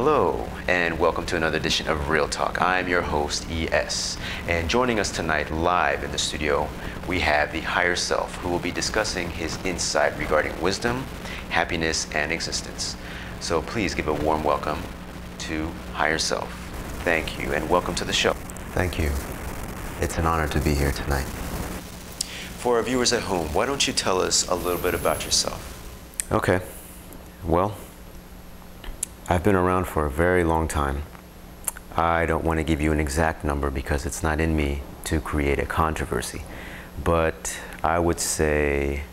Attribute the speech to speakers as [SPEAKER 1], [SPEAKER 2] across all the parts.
[SPEAKER 1] Hello, and welcome to another edition of Real Talk. I'm your host, ES, and joining us tonight live in the studio, we have the higher self who will be discussing his insight regarding wisdom, happiness, and existence. So please give a warm welcome to higher self. Thank you, and welcome to the show.
[SPEAKER 2] Thank you. It's an honor to be here tonight.
[SPEAKER 1] For our viewers at home, why don't you tell us a little bit about yourself?
[SPEAKER 2] Okay. Well, I've been around for a very long time. I don't want to give you an exact number because it's not in me to create a controversy, but I would say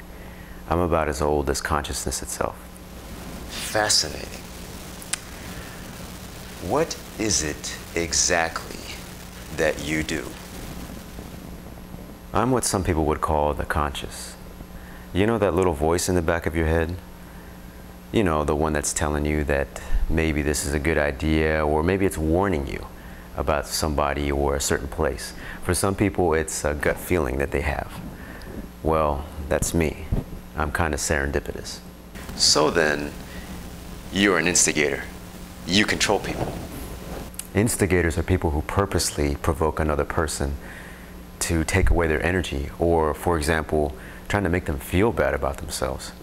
[SPEAKER 2] I'm about as old as consciousness itself.
[SPEAKER 1] Fascinating. What is it exactly that you do?
[SPEAKER 2] I'm what some people would call the conscious. You know that little voice in the back of your head? You know, the one that's telling you that maybe this is a good idea, or maybe it's warning you about somebody or a certain place. For some people, it's a gut feeling that they have. Well, that's me. I'm kind of serendipitous.
[SPEAKER 1] So then, you're an instigator. You control people.
[SPEAKER 2] Instigators are people who purposely provoke another person to take away their energy, or, for example, trying to make them feel bad about themselves.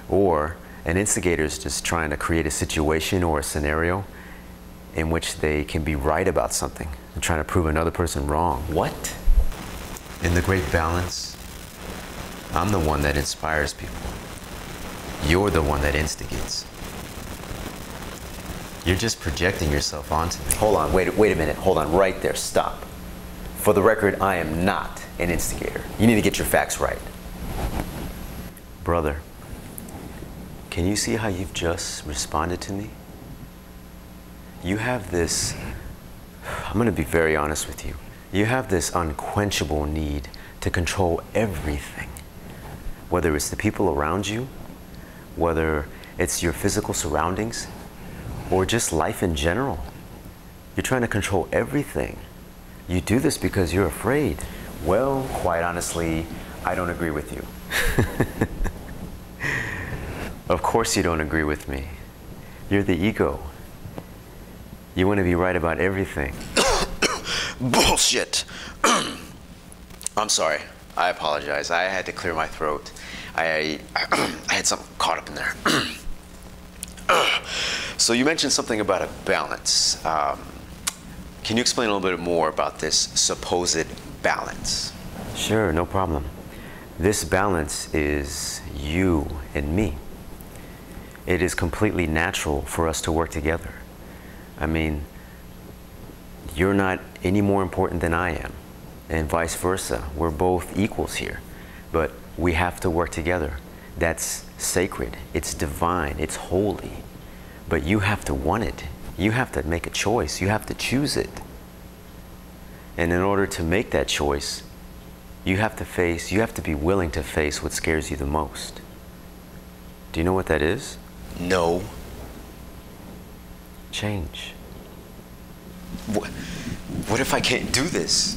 [SPEAKER 2] Or an instigator is just trying to create a situation or a scenario in which they can be right about something and trying to prove another person wrong.
[SPEAKER 1] What?
[SPEAKER 2] In the great balance, I'm the one that inspires people. You're the one that instigates. You're just projecting yourself onto me.
[SPEAKER 1] Hold on, wait a minute. Hold on, right there, stop. For the record, I am not an instigator. You need to get your facts right.
[SPEAKER 2] Brother,
[SPEAKER 1] can you see how you've just responded to me? You have this,
[SPEAKER 2] I'm going to be very honest with you. You have this unquenchable need to control everything. Whether it's the people around you, whether it's your physical surroundings, or just life in general. You're trying to control everything. You do this because you're afraid.
[SPEAKER 1] Well, quite honestly, I don't agree with you.
[SPEAKER 2] Of course you don't agree with me. You're the ego. You want to be right about everything.
[SPEAKER 1] Bullshit. I'm sorry. I apologize. I had to clear my throat. I had something caught up in there. So you mentioned something about a balance. Can you explain a little bit more about this supposed balance?
[SPEAKER 2] Sure, no problem. This balance is you and me. It is completely natural for us to work together. I mean, you're not any more important than I am, and vice versa. We're both equals here, but we have to work together. That's sacred, it's divine, it's holy. But you have to want it. You have to make a choice. You have to choose it. And in order to make that choice, you have to be willing to face what scares you the most. Do you know what that is?
[SPEAKER 1] No.
[SPEAKER 2] Change.
[SPEAKER 1] What if I can't do this?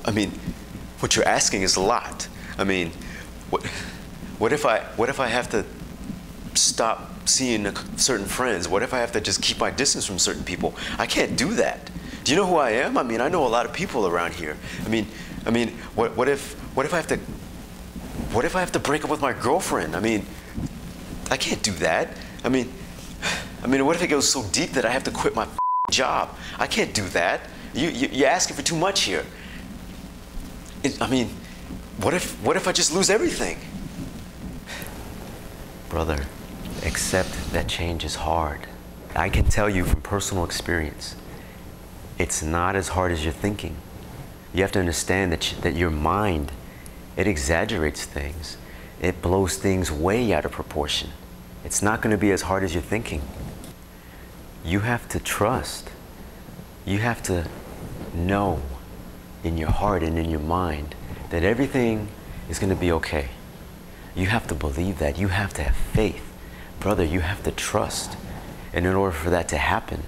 [SPEAKER 1] I mean, what you're asking is a lot. I mean, what if I have to stop seeing certain friends? What if I have to just keep my distance from certain people? I can't do that. Do you know who I am? I mean, I know a lot of people around here. I mean, what if I have to break up with my girlfriend? I mean, I can't do that. I mean, what if it goes so deep that I have to quit my job? I can't do that. You're asking for too much here. I mean, what if I just lose everything?
[SPEAKER 2] Brother, accept that change is hard. I can tell you from personal experience, it's not as hard as you're thinking. You have to understand that your mind, it exaggerates things. It blows things way out of proportion. It's not going to be as hard as you're thinking. You have to trust. You have to know in your heart and in your mind that everything is going to be okay. You have to believe that. You have to have faith. Brother, you have to trust. And in order for that to happen,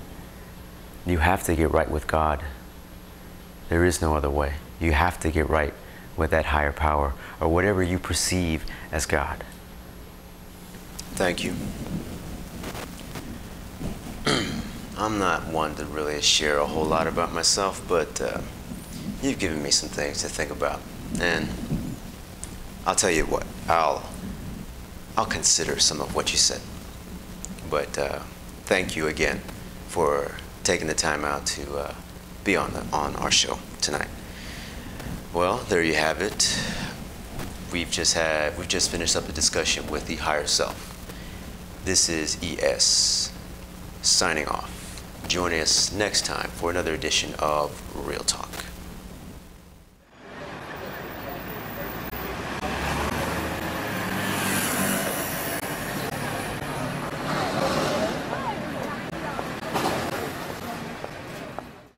[SPEAKER 2] you have to get right with God. There is no other way. You have to get right with that higher power or whatever you perceive as God.
[SPEAKER 1] Thank you. I'm not one to really share a whole lot about myself, but you've given me some things to think about. And I'll tell you what, I'll consider some of what you said. But thank you again for taking the time out to be on our show tonight. Well, there you have it. We've just finished up a discussion with the higher self. This is ES signing off. Join us next time for another edition of Real Talk.